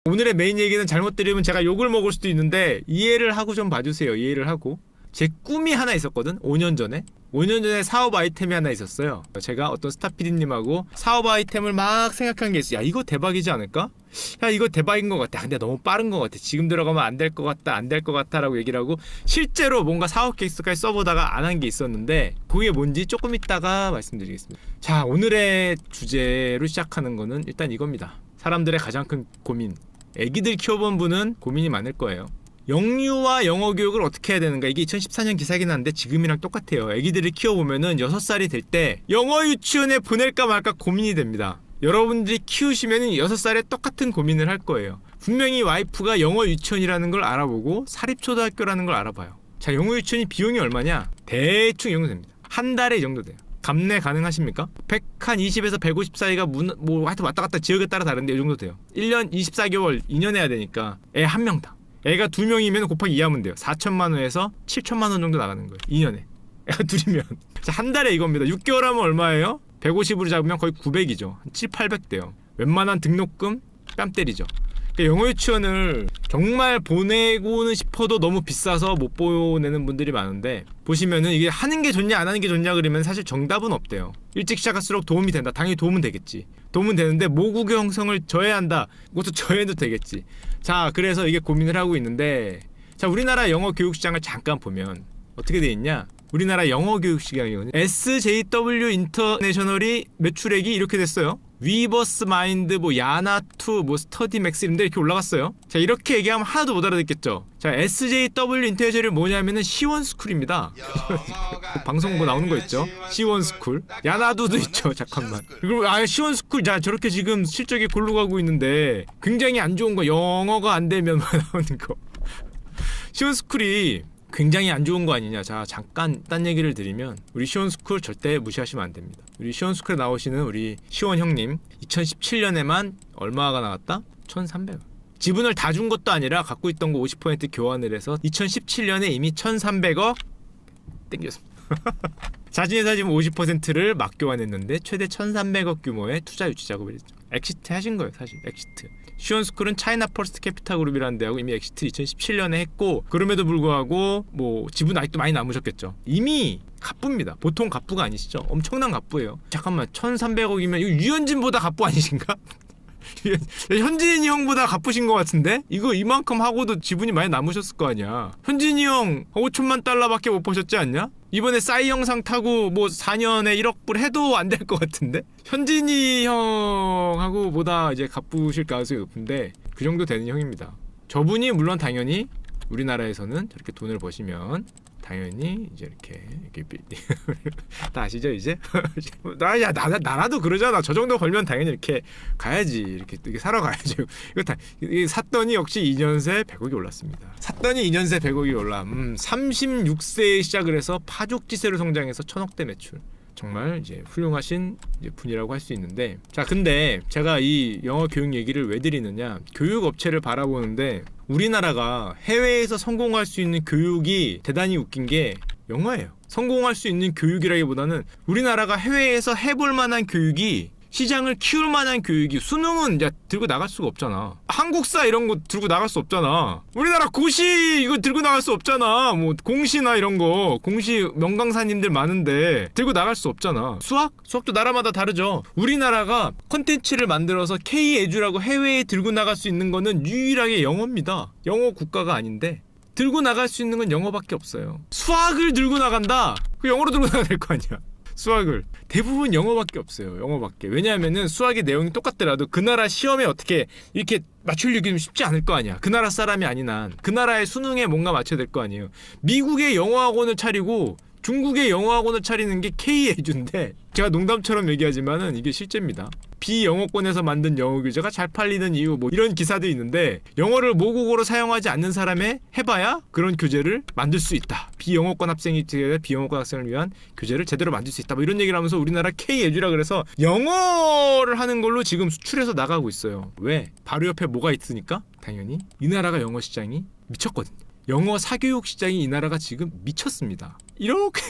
오늘의 메인 얘기는 잘못 들으면 제가 욕을 먹을 수도 있는데 이해를 하고 좀 봐주세요. 이해를 하고. 제 꿈이 하나 있었거든. 5년 전에 사업 아이템이 하나 있었어요. 제가 어떤 스타 PD님하고 사업 아이템을 막 생각한 게 있어. 야, 이거 대박이지 않을까? 야, 이거 대박인 것 같아. 근데 너무 빠른 것 같아. 지금 들어가면 안 될 것 같다, 안 될 것 같다 라고 얘기를 하고, 실제로 뭔가 사업 케이스까지 써보다가 안 한 게 있었는데, 그게 뭔지 조금 이따가 말씀드리겠습니다. 자, 오늘의 주제로 시작하는 거는 일단 이겁니다. 사람들의 가장 큰 고민. 애기들 키워본 분은 고민이 많을 거예요. 영유아 영어 교육을 어떻게 해야 되는가. 이게 2014년 기사긴 한데 지금이랑 똑같아요. 애기들을 키워보면은 6살이 될 때 영어 유치원에 보낼까 말까 고민이 됩니다. 여러분들이 키우시면은 6살에 똑같은 고민을 할 거예요. 분명히 와이프가 영어 유치원이라는 걸 알아보고 사립초등학교라는 걸 알아봐요. 자, 영어 유치원이 비용이 얼마냐? 대충 이 정도 됩니다. 한 달에 이 정도 돼요. 감내 가능하십니까? 120에서 150 사이가 뭐 하여튼 왔다 갔다 지역에 따라 다른데 이 정도 돼요. 1년 24개월 2년 해야 되니까 애 한 명당. 애가 2명이면 곱하기 2하면 돼요. 4천만 원에서 7천만 원 정도 나가는 거예요. 2년에. 애가 둘이면. 자, 한 달에 이겁니다. 6개월 하면 얼마예요? 150으로 잡으면 거의 900이죠. 한 7, 800 돼요. 웬만한 등록금 뺨 때리죠. 그러니까 영어 유치원을 정말 보내고는 싶어도 너무 비싸서 못 보내는 분들이 많은데, 보시면은 이게 하는 게 좋냐 안 하는 게 좋냐 그러면 사실 정답은 없대요. 일찍 시작할수록 도움이 된다. 당연히 도움은 되겠지. 도움은 되는데 모국의 형성을 저해야 한다. 그것도 저해도 되겠지. 자, 그래서 이게 고민을 하고 있는데, 자, 우리나라 영어 교육 시장을 잠깐 보면 어떻게 돼 있냐? 우리나라 영어 교육 시장이 SJW 인터내셔널이 매출액이 이렇게 됐어요. 위버스 마인드, 뭐 야나투, 뭐 스터디 맥스 이런데 이렇게 올라갔어요. 자, 이렇게 얘기하면 하나도 못 알아듣겠죠. 자, SJW 인터내셔널이 뭐냐면은 C1스쿨입니다. 방송 뭐 나오는 거 있죠? C1스쿨. 야나두도 있죠. 잠깐만. 그리고 C1스쿨, 자, 저렇게 지금 실적이 골로 가고 있는데 굉장히 안 좋은 거, 영어가 안 되면 나오는 거. C1스쿨이 굉장히 안 좋은 거 아니냐. 자, 잠깐 딴 얘기를 드리면, 우리 시원스쿨 절대 무시하시면 안 됩니다. 우리 시원스쿨에 나오시는 우리 시원 형님 2017년에만 얼마가 나왔다? 1,300원. 지분을 다 준 것도 아니라 갖고 있던 거 50% 교환을 해서 2017년에 이미 1,300억 땡겼습니다. 자진해서 지금 50%를 맞교환했는데 최대 1,300억 규모의 투자 유치 작업을 했죠. 엑시트 하신 거예요, 사실. 엑시트. 시원스쿨은 차이나 퍼스트 캐피탈 그룹이라는 데하고 이미 엑시트 2017년에 했고, 그럼에도 불구하고 뭐 지분 아직도 많이 남으셨겠죠. 이미 갑부입니다. 보통 갑부가 아니시죠. 엄청난 갑부예요. 잠깐만, 1,300억이면 이거 유현진보다 갑부 아니신가? 현진이 형보다 갚으신 것 같은데? 이거 이만큼 하고도 지분이 많이 남으셨을 거 아니야. 현진이 형 5천만 달러밖에 못 버셨지 않냐? 이번에 싸이 영상 타고 뭐 4년에 1억 불 해도 안 될 것 같은데? 현진이 형하고 보다 이제 갚으실 가능성이 높은데, 그 정도 되는 형입니다. 저분이 물론 당연히 우리나라에서는 저렇게 돈을 버시면 당연히 이제 이렇게 다 아시죠 이제? 나라도 그러잖아. 저 정도 벌면 당연히 이렇게 가야지. 이렇게 사러 가야지. 이거 다 샀더니 역시 2년새 100억이 올랐습니다. 샀더니 2년새 100억이 올라. 36세에 시작을 해서 파죽지세로 성장해서 1,000억대 매출. 정말 이제 훌륭하신 이제 분이라고 할 수 있는데, 자, 근데 제가 이 영어 교육 얘기를 왜 드리느냐? 교육 업체를 바라보는데 우리나라가 해외에서 성공할 수 있는 교육이 대단히 웃긴 게 영어예요. 성공할 수 있는 교육이라기보다는 우리나라가 해외에서 해볼 만한 교육이, 시장을 키울 만한 교육이, 수능은 이제 들고 나갈 수가 없잖아. 한국사 이런 거 들고 나갈 수 없잖아. 우리나라 고시 이거 들고 나갈 수 없잖아. 뭐 공시나 이런 거, 공시 명강사님들 많은데 들고 나갈 수 없잖아. 수학도 나라마다 다르죠. 우리나라가 컨텐츠를 만들어서 K-에듀라고 해외에 들고 나갈 수 있는 거는 유일하게 영어입니다. 영어 국가가 아닌데 들고 나갈 수 있는 건 영어밖에 없어요. 수학을 들고 나간다? 그 영어로 들고 나가야 될 거 아니야. 수학을 대부분 영어밖에 없어요. 영어밖에. 왜냐하면은 수학의 내용이 똑같더라도 그 나라 시험에 어떻게 이렇게 맞추려기 좀 쉽지 않을 거 아니야. 그 나라 사람이 아닌 한 그 나라의 수능에 뭔가 맞춰야 될 거 아니에요. 미국의 영어학원을 차리고 중국의 영어학원을 차리는 게 K-에듀인데, 제가 농담처럼 얘기하지만은 이게 실제입니다. 비영어권에서 만든 영어 교재가 잘 팔리는 이유, 뭐 이런 기사도 있는데, 영어를 모국어로 사용하지 않는 사람의 해봐야 그런 교재를 만들 수 있다. 비영어권 학생이 비영어권 학생을 위한 교재를 제대로 만들 수 있다. 뭐 이런 얘기를 하면서 우리나라 K-에듀라 그래서 영어를 하는 걸로 지금 수출해서 나가고 있어요. 왜? 바로 옆에 뭐가 있으니까? 당연히 이 나라가 영어 시장이 미쳤거든요. 영어 사교육 시장이 이 나라가 지금 미쳤습니다. 이렇게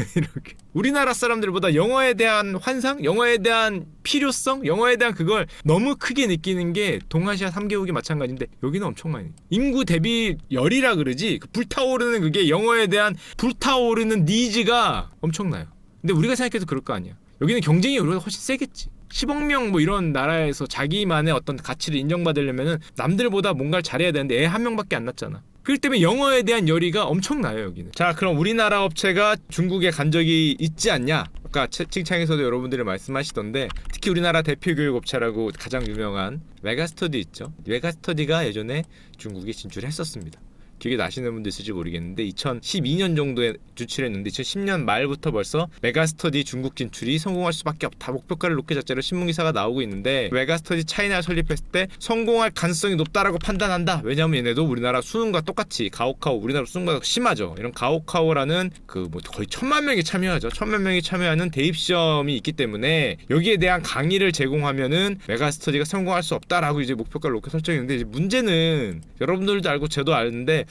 우리나라 사람들보다 영어에 대한 환상, 영어에 대한 필요성, 영어에 대한 그걸 너무 크게 느끼는 게 동아시아 3개국이 마찬가지인데 여기는 엄청 많이 인구 대비 열이라 그러지 그 불타오르는 그게 영어에 대한 불타오르는 니즈가 엄청나요. 근데 우리가 생각해도 그럴 거 아니야. 여기는 경쟁이 우리가 훨씬 세겠지. 10억 명 뭐 이런 나라에서 자기만의 어떤 가치를 인정받으려면은 남들보다 뭔가를 잘해야 되는데 애 한 명밖에 안 낳잖아. 그렇기 때문에 영어에 대한 열의가 엄청나요 여기는. 자, 그럼 우리나라 업체가 중국에 간 적이 있지 않냐? 아까 채팅창에서도 여러분들이 말씀하시던데 특히 우리나라 대표 교육 업체라고 가장 유명한 메가스터디 있죠. 메가스터디가 예전에 중국에 진출했었습니다. 기억이 나시는 분도 있을지 모르겠는데 2012년 정도에 진출했는데 2010년 말부터 벌써 메가스터디 중국 진출이 성공할 수밖에 없다 목표가를 높게 잡자로 신문기사가 나오고 있는데 메가스터디 차이나를 설립했을 때 성공할 가능성이 높다라고 판단한다. 왜냐하면 얘네도 우리나라 수능과 똑같이 가오카오 우리나라 수능과 심하죠. 이런 가오카오라는 그 뭐 거의 1000만 명이 참여하죠. 1000만 명이 참여하는 대입시험이 있기 때문에 여기에 대한 강의를 제공하면은 메가스터디가 성공할 수 없다라고 이제 목표가를 높게 설정했는데 이제 문제는 여러분들도 알고 저도 아는데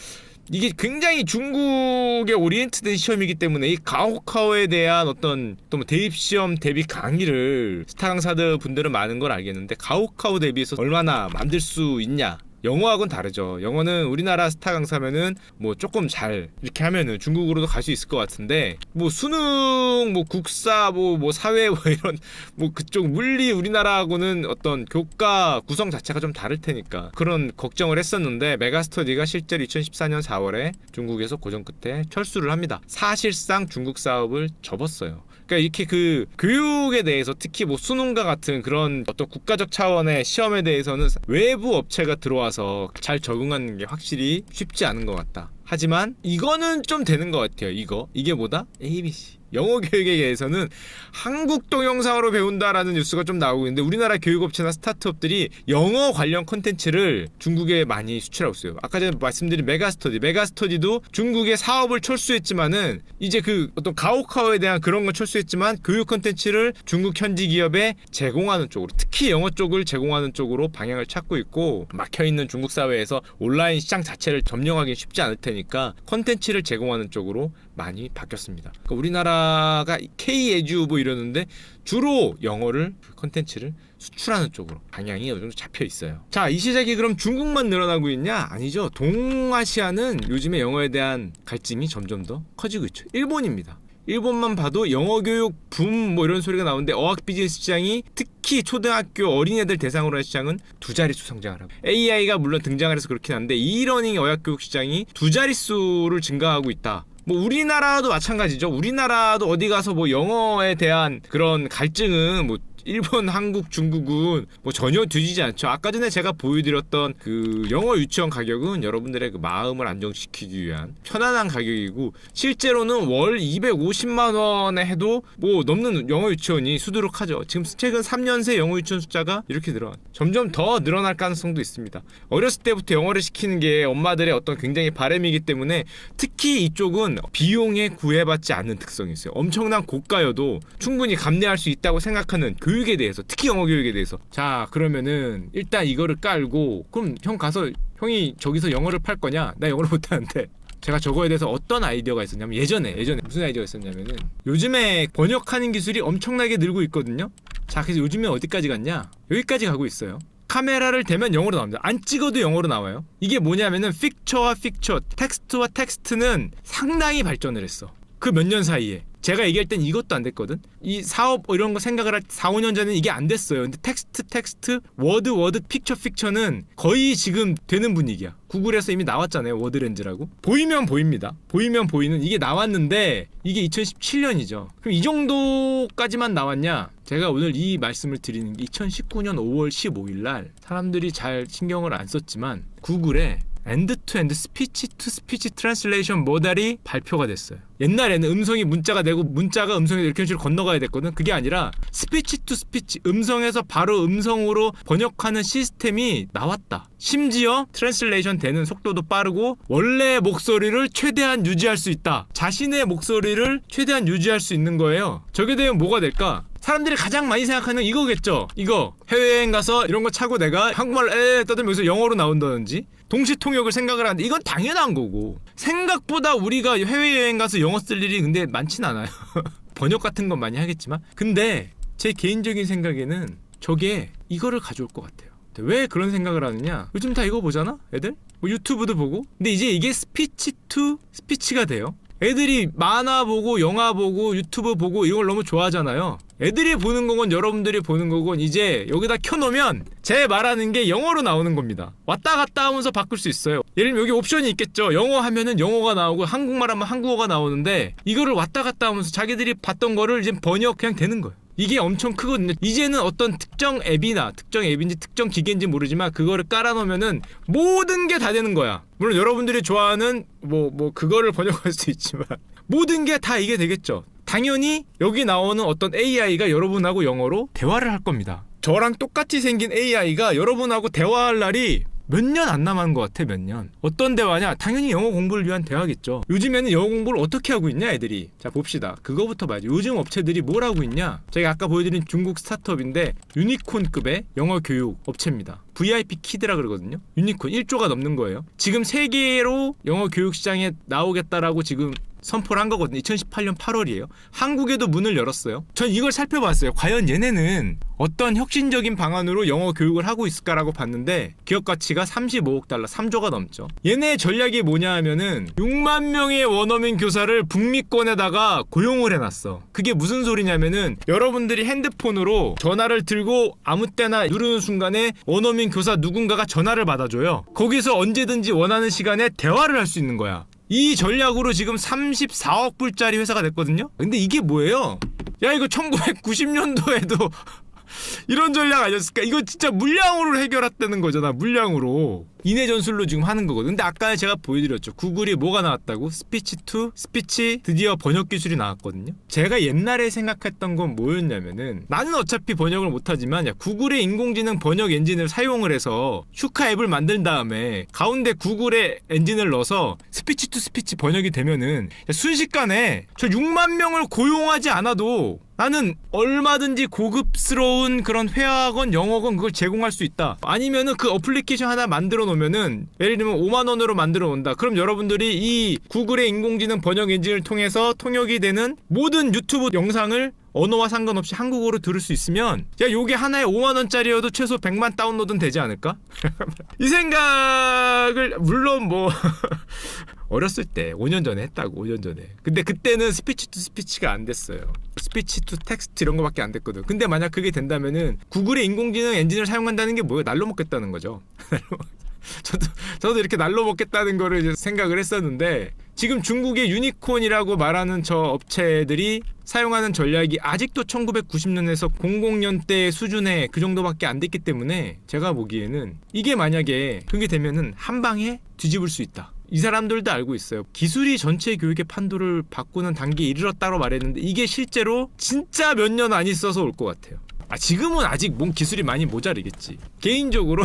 이게 굉장히 중국에 오리엔트된 시험이기 때문에 이 가오카오에 대한 어떤 또 뭐 대입 시험 대비 강의를 스타 강사들 분들은 많은 걸 알겠는데 가오카오 대비해서 얼마나 만들 수 있냐? 영어하고는 다르죠. 영어는 우리나라 스타 강사면은 뭐 조금 잘 이렇게 하면은 중국으로도 갈 수 있을 것 같은데 뭐 수능 뭐 국사 뭐 사회 뭐 이런 뭐 그쪽 물리 우리나라하고는 어떤 교과 구성 자체가 좀 다를 테니까 그런 걱정을 했었는데 메가스터디가 실제로 2014년 4월에 중국에서 고전 끝에 철수를 합니다. 사실상 중국 사업을 접었어요. 그러니까 이렇게 그 교육에 대해서 특히 뭐 수능과 같은 그런 어떤 국가적 차원의 시험에 대해서는 외부 업체가 들어와서 잘 적응하는 게 확실히 쉽지 않은 것 같다. 하지만 이거는 좀 되는 것 같아요. 이게 뭐다? ABC. 영어 교육에 대해서는 한국 동영상으로 배운다라는 뉴스가 좀 나오고 있는데 우리나라 교육업체나 스타트업들이 영어 관련 콘텐츠를 중국에 많이 수출하고 있어요. 아까 전에 말씀드린 메가스터디도 중국의 사업을 철수했지만은 이제 그 어떤 가오카오에 대한 그런 건 철수했지만 교육 콘텐츠를 중국 현지 기업에 제공하는 쪽으로 특히 영어 쪽을 제공하는 쪽으로 방향을 찾고 있고 막혀있는 중국 사회에서 온라인 시장 자체를 점령하기 쉽지 않을 테니까 콘텐츠를 제공하는 쪽으로 많이 바뀌었습니다. 그러니까 우리나라가 K-에듀 뭐 이러는데 주로 영어를 컨텐츠를 수출하는 쪽으로 방향이 어느 정도 잡혀 있어요. 자, 이 시작이 그럼 중국만 늘어나고 있냐? 아니죠. 동아시아는 요즘에 영어에 대한 갈증이 점점 더 커지고 있죠. 일본입니다. 일본만 봐도 영어 교육 붐 뭐 이런 소리가 나오는데 어학 비즈니스 시장이 특히 초등학교 어린애들 대상으로 한 시장은 두 자릿수 성장을 하고 AI가 물론 등장을 해서 그렇긴 한데 이러닝 어학 교육 시장이 두 자릿수를 증가하고 있다. 뭐 우리나라도 마찬가지죠. 우리나라도 어디 가서 뭐 영어에 대한 그런 갈증은 뭐 일본, 한국, 중국은 뭐 전혀 뒤지지 않죠. 아까 전에 제가 보여드렸던 그 영어 유치원 가격은 여러분들의 그 마음을 안정시키기 위한 편안한 가격이고 실제로는 월 250만 원에 해도 뭐 넘는 영어 유치원이 수두룩하죠. 지금 최근 3년 새 영어 유치원 숫자가 이렇게 늘어나 점점 더 늘어날 가능성도 있습니다. 어렸을 때부터 영어를 시키는 게 엄마들의 어떤 굉장히 바람이기 때문에 특히 이쪽은 비용에 구애받지 않는 특성이 있어요. 엄청난 고가여도 충분히 감내할 수 있다고 생각하는 교육에 대해서 특히 영어 교육에 대해서 자 그러면은 일단 이거를 깔고 그럼 형 가서 형이 저기서 영어를 팔 거냐? 나 영어를 못하는데 제가 저거에 대해서 어떤 아이디어가 있었냐면 예전에 무슨 아이디어가 있었냐면은 요즘에 번역하는 기술이 엄청나게 늘고 있거든요. 자 그래서 요즘에 어디까지 갔냐? 여기까지 가고 있어요. 카메라를 대면 영어로 나옵니다. 안 찍어도 영어로 나와요. 이게 뭐냐면은 픽처와 픽처, 텍스트와 텍스트는 상당히 발전을 했어. 그 몇 년 사이에. 제가 얘기할 땐 이것도 안 됐거든. 이 사업 이런 거 생각을 할 4, 5년 전에는 이게 안 됐어요. 근데 텍스트, 워드, 픽처는 거의 지금 되는 분위기야. 구글에서 이미 나왔잖아요. 워드렌즈라고. 보이면 보입니다. 보이면 보이는 이게 나왔는데 이게 2017년이죠. 그럼 이 정도까지만 나왔냐? 제가 오늘 이 말씀을 드리는 게 2019년 5월 15일 날 사람들이 잘 신경을 안 썼지만 구글에 엔드-투-엔드 스피치-투-스피치 트랜슬레이션 모델이 발표가 됐어요. 옛날에는 음성이 문자가 되고 문자가 음성에 이렇게 식으로 건너가야 됐거든. 그게 아니라 스피치-투-스피치 음성에서 바로 음성으로 번역하는 시스템이 나왔다. 심지어 트랜슬레이션 되는 속도도 빠르고 원래 목소리를 최대한 유지할 수 있다. 자신의 목소리를 최대한 유지할 수 있는 거예요. 저게 되면 뭐가 될까? 사람들이 가장 많이 생각하는 이거겠죠. 이거 해외여행 가서 이런 거 차고 내가 한국말 떠들면서 영어로 나온다든지 동시 통역을 생각을 하는데 이건 당연한 거고 생각보다 우리가 해외여행 가서 영어 쓸 일이 근데 많진 않아요. 번역 같은 건 많이 하겠지만 근데 제 개인적인 생각에는 저게 이거를 가져올 것 같아요. 왜 그런 생각을 하느냐 요즘 다 이거 보잖아 애들 뭐 유튜브도 보고 근데 이제 이게 스피치 투 스피치가 돼요. 애들이 만화 보고 영화 보고 유튜브 보고 이걸 너무 좋아하잖아요. 애들이 보는 거건 여러분들이 보는 거건 이제 여기다 켜놓으면 제 말하는 게 영어로 나오는 겁니다. 왔다 갔다 하면서 바꿀 수 있어요. 예를 들면 여기 옵션이 있겠죠. 영어 하면은 영어가 나오고 한국말 하면 한국어가 나오는데 이거를 왔다 갔다 하면서 자기들이 봤던 거를 이제 번역 그냥 되는 거예요. 이게 엄청 크거든요. 이제는 어떤 특정 앱이나 특정 앱인지 특정 기계인지 모르지만 그거를 깔아놓으면은 모든 게 다 되는 거야. 물론 여러분들이 좋아하는 뭐 그거를 번역할 수 있지만 모든 게 다 이게 되겠죠. 당연히 여기 나오는 어떤 AI가 여러분하고 영어로 대화를 할 겁니다. 저랑 똑같이 생긴 AI가 여러분하고 대화할 날이 몇 년 안 남은 것 같아. 몇 년. 어떤 대화냐? 당연히 영어 공부를 위한 대화겠죠. 요즘에는 영어 공부를 어떻게 하고 있냐 애들이. 자 봅시다. 그거부터 봐야지. 요즘 업체들이 뭘 하고 있냐. 제가 아까 보여드린 중국 스타트업인데 유니콘급의 영어 교육 업체입니다. VIP 키드라 그러거든요. 유니콘 1조가 넘는 거예요. 지금 세계로 영어 교육 시장에 나오겠다라고 지금 선포를 한 거거든요. 2018년 8월이에요. 한국에도 문을 열었어요. 전 이걸 살펴봤어요. 과연 얘네는 어떤 혁신적인 방안으로 영어 교육을 하고 있을까라고 봤는데 기업 가치가 35억 달러, 3조가 넘죠. 얘네 전략이 뭐냐 하면은 6만 명의 원어민 교사를 북미권에다가 고용을 해놨어. 그게 무슨 소리냐면은 여러분들이 핸드폰으로 전화를 들고 아무 때나 누르는 순간에 원어민 교사 누군가가 전화를 받아줘요. 거기서 언제든지 원하는 시간에 대화를 할 수 있는 거야. 이 전략으로 지금 34억 불짜리 회사가 됐거든요. 근데 이게 뭐예요? 야 이거 1990년도에도 이런 전략 아니었을까? 이거 진짜 물량으로 해결했다는 거잖아. 물량으로 인해 전술로 지금 하는 거거든. 근데 아까 제가 보여드렸죠. 구글이 뭐가 나왔다고? 스피치 투 스피치 드디어 번역 기술이 나왔거든요. 제가 옛날에 생각했던 건 뭐였냐면은 나는 어차피 번역을 못하지만 야 구글의 인공지능 번역 엔진을 사용을 해서 슈카 앱을 만든 다음에 가운데 구글의 엔진을 넣어서 스피치 투 스피치 번역이 되면은 순식간에 저 6만 명을 고용하지 않아도 나는 얼마든지 고급스러운 그런 회화건 영어건 그걸 제공할 수 있다. 아니면은 그 어플리케이션 하나 만들어 놓으면은 예를 들면 5만 원으로 만들어 놓는다. 그럼 여러분들이 이 구글의 인공지능 번역 엔진을 통해서 통역이 되는 모든 유튜브 영상을 언어와 상관없이 한국어로 들을 수 있으면 야 요게 하나에 5만 원짜리여도 최소 100만 다운로드는 되지 않을까? 이 생각을 물론 뭐 어렸을 때 5년 전에 했다고 5년 전에. 근데 그때는 스피치 투 스피치가 안 됐어요. 스피치 투 텍스트 이런 거밖에 안 됐거든. 근데 만약 그게 된다면은 구글의 인공지능 엔진을 사용한다는 게 뭐예요? 날로 먹겠다는 거죠. 저도 이렇게 날로 먹겠다는 거를 이제 생각을 했었는데 지금 중국의 유니콘이라고 말하는 저 업체들이 사용하는 전략이 아직도 1990년에서 00년대 수준의 그 정도밖에 안 됐기 때문에 제가 보기에는 이게 만약에 그게 되면은 한 방에 뒤집을 수 있다. 이 사람들도 알고 있어요. 기술이 전체 교육의 판도를 바꾸는 단계에 이르렀다고 말했는데 이게 실제로 진짜 몇 년 안 있어서 올 것 같아요. 지금은 아직 뭔 기술이 많이 모자르겠지. 개인적으로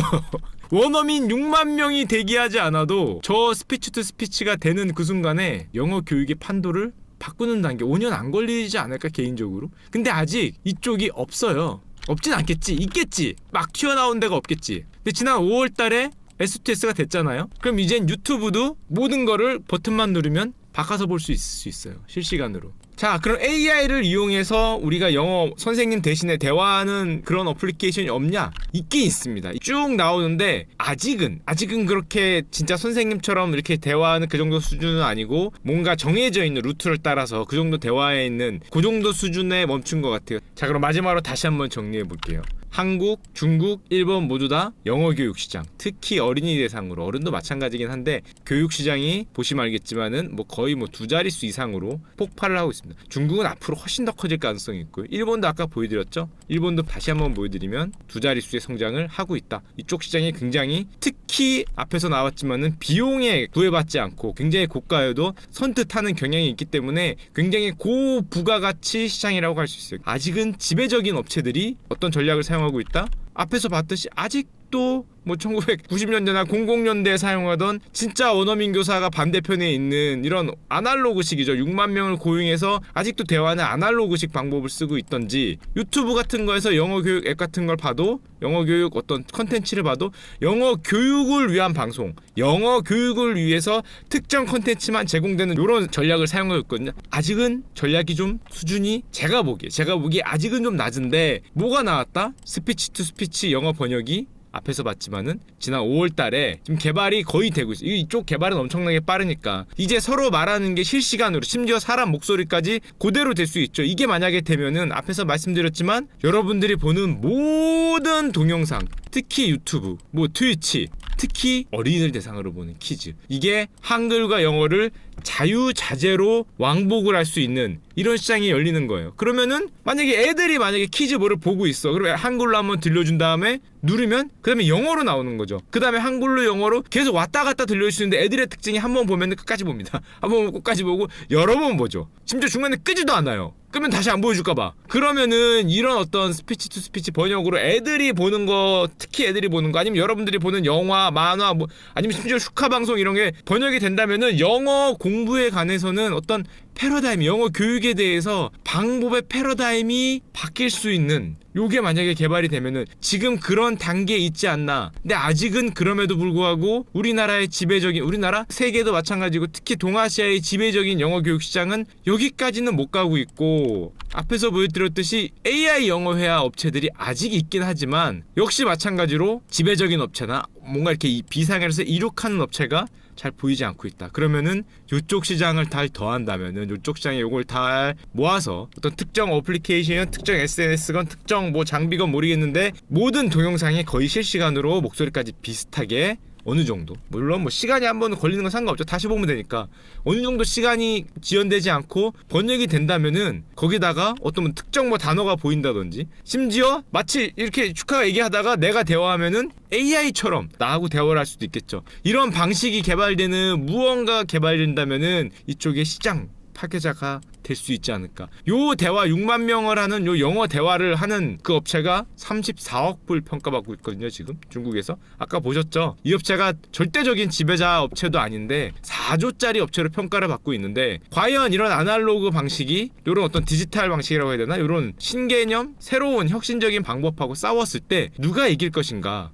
원어민 6만 명이 대기하지 않아도 저 스피치 투 스피치가 되는 그 순간에 영어 교육의 판도를 바꾸는 단계 5년 안 걸리지 않을까 개인적으로. 근데 아직 이쪽이 없어요. 없진 않겠지. 있겠지. 막 튀어나온 데가 없겠지. 근데 지난 5월 달에 S2S가 됐잖아요. 그럼 이젠 유튜브도 모든 거를 버튼만 누르면 바꿔서 볼 수 있을 수 있어요. 실시간으로. 자, 그럼 AI를 이용해서 우리가 영어 선생님 대신에 대화하는 그런 어플리케이션이 없냐? 있긴 있습니다. 쭉 나오는데 아직은 그렇게 진짜 선생님처럼 이렇게 대화하는 그 정도 수준은 아니고 뭔가 정해져 있는 루트를 따라서 그 정도 대화에 있는 그 정도 수준에 멈춘 것 같아요. 자, 그럼 마지막으로 다시 한번 정리해 볼게요. 한국, 중국, 일본 모두 다 영어 교육 시장, 특히 어린이 대상으로, 어른도 마찬가지긴 한데 교육 시장이 보시면 알겠지만은 뭐 거의 뭐 두 자릿수 이상으로 폭발을 하고 있습니다. 중국은 앞으로 훨씬 더 커질 가능성이 있고요. 일본도 아까 보여드렸죠. 일본도 다시 한번 보여드리면 두 자릿수의 성장을 하고 있다. 이쪽 시장이 굉장히 특히 앞에서 나왔지만은 비용에 구애받지 않고 굉장히 고가여도 선뜻하는 경향이 있기 때문에 굉장히 고부가가치 시장이라고 할 수 있어요. 아직은 지배적인 업체들이 어떤 전략을 사용하고 있다? 앞에서 봤듯이 아직 아직도 뭐 1990년대나 00년대에 사용하던 진짜 원어민 교사가 반대편에 있는 이런 아날로그식이죠. 6만 명을 고용해서 아직도 대화는 아날로그식 방법을 쓰고 있던지, 유튜브 같은 거에서 영어 교육 앱 같은 걸 봐도, 영어 교육 어떤 컨텐츠를 봐도 영어 교육을 위한 방송, 영어 교육을 위해서 특정 컨텐츠만 제공되는 이런 전략을 사용하고 있거든요. 아직은 전략이 좀 수준이 제가 보기에 아직은 좀 낮은데, 뭐가 나왔다? 스피치 투 스피치 영어 번역이 앞에서 봤지만은 지난 5월달에 지금 개발이 거의 되고 있어요. 이쪽 개발은 엄청나게 빠르니까 이제 서로 말하는 게 실시간으로, 심지어 사람 목소리까지 그대로 될 수 있죠. 이게 만약에 되면은 앞에서 말씀드렸지만 여러분들이 보는 모든 동영상, 특히 유튜브, 뭐 트위치, 특히 어린이들 대상으로 보는 키즈, 이게 한글과 영어를 자유자재로 왕복을 할 수 있는 이런 시장이 열리는 거예요. 그러면은 만약에 애들이 키즈 뭐를 보고 있어. 그러면 한글로 한번 들려준 다음에 누르면 그 다음에 영어로 나오는 거죠. 그 다음에 한글로 영어로 계속 왔다 갔다 들려줄 수 있는데, 애들의 특징이 한 번 보면 끝까지 봅니다. 한 번 보면 끝까지 보고 여러 번 보죠. 심지어 중간에 끄지도 않아요. 끄면 다시 안 보여줄까봐. 그러면은 이런 어떤 스피치 투 스피치 번역으로 애들이 보는 거, 특히 애들이 보는 거, 아니면 여러분들이 보는 영화, 만화, 뭐 아니면 심지어 슈카 방송 이런 게 번역이 된다면은 영어 공부에 관해서는 어떤 패러다임, 영어 교육에 대해서 방법의 패러다임이 바뀔 수 있는, 요게 만약에 개발이 되면은 지금 그런 단계에 있지 않나. 근데 아직은 그럼에도 불구하고 우리나라의 지배적인, 우리나라, 세계도 마찬가지고 특히 동아시아의 지배적인 영어 교육 시장은 여기까지는 못 가고 있고, 앞에서 보여드렸듯이 AI 영어 회화 업체들이 아직 있긴 하지만 역시 마찬가지로 지배적인 업체나 뭔가 이렇게 이 비상에서 이룩하는 업체가 잘 보이지 않고 있다. 그러면은 이쪽 시장을 다 더한다면은, 이쪽 시장에 요걸 다 모아서 어떤 특정 어플리케이션, 특정 SNS건 특정 뭐 장비건 모르겠는데 모든 동영상이 거의 실시간으로 목소리까지 비슷하게 어느 정도, 물론 뭐 시간이 한 번 걸리는 건 상관없죠. 다시 보면 되니까. 어느 정도 시간이 지연되지 않고 번역이 된다면은 거기다가 어떤 뭐 특정 뭐 단어가 보인다든지, 심지어 마치 이렇게 슈카가 얘기하다가 내가 대화하면은 AI처럼 나하고 대화를 할 수도 있겠죠. 이런 방식이 개발되는 무언가 개발된다면은 이쪽에 시장 파괴자가 될 수 있지 않을까. 요 대화 6만 명을 하는 요 영어 대화를 하는 그 업체가 34억 불 평가받고 있거든요. 지금 중국에서. 아까 보셨죠? 이 업체가 절대적인 지배자 업체도 아닌데 4조짜리 업체로 평가를 받고 있는데, 과연 이런 아날로그 방식이, 요런 어떤 디지털 방식이라고 해야 되나, 요런 신개념, 새로운 혁신적인 방법하고 싸웠을 때 누가 이길 것인가.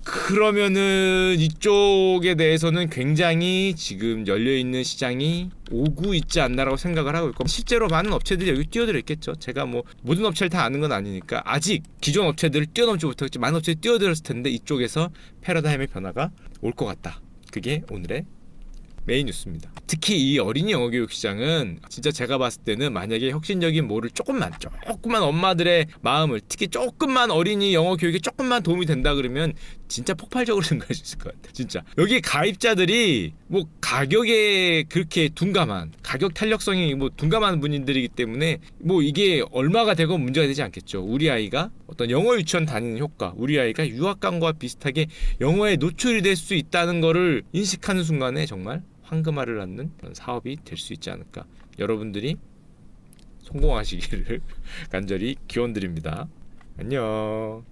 그러면은 이쪽에 대해서는 굉장히 지금 열려있는 시장이 오고 있지 않나라고 생각을 하고 있고, 실제로 많은 업체들이 여기 뛰어들어 있겠죠. 제가 뭐 모든 업체를 다 아는 건 아니니까 아직 기존 업체들을 뛰어넘지 못했지, 많은 업체들이 뛰어들었을 텐데 이쪽에서 패러다임의 변화가 올 것 같다. 그게 오늘의 메인 뉴스입니다. 특히 이 어린이 영어 교육 시장은 진짜 제가 봤을 때는 만약에 혁신적인 뭐를 조금만 엄마들의 마음을, 특히 조금만 어린이 영어 교육에 조금만 도움이 된다 그러면 진짜 폭발적으로 증가할 수 있을 것 같아. 진짜 여기 가입자들이 뭐 가격에 그렇게 둔감한, 가격 탄력성이 뭐 둔감한 분들이기 때문에 뭐 이게 얼마가 되건 문제가 되지 않겠죠. 우리 아이가 어떤 영어 유치원 다니는 효과, 우리 아이가 유학간과 비슷하게 영어에 노출이 될 수 있다는 거를 인식하는 순간에 정말 황금알을 낳는 그런 사업이 될 수 있지 않을까. 여러분들이 성공하시기를 간절히 기원드립니다. 안녕.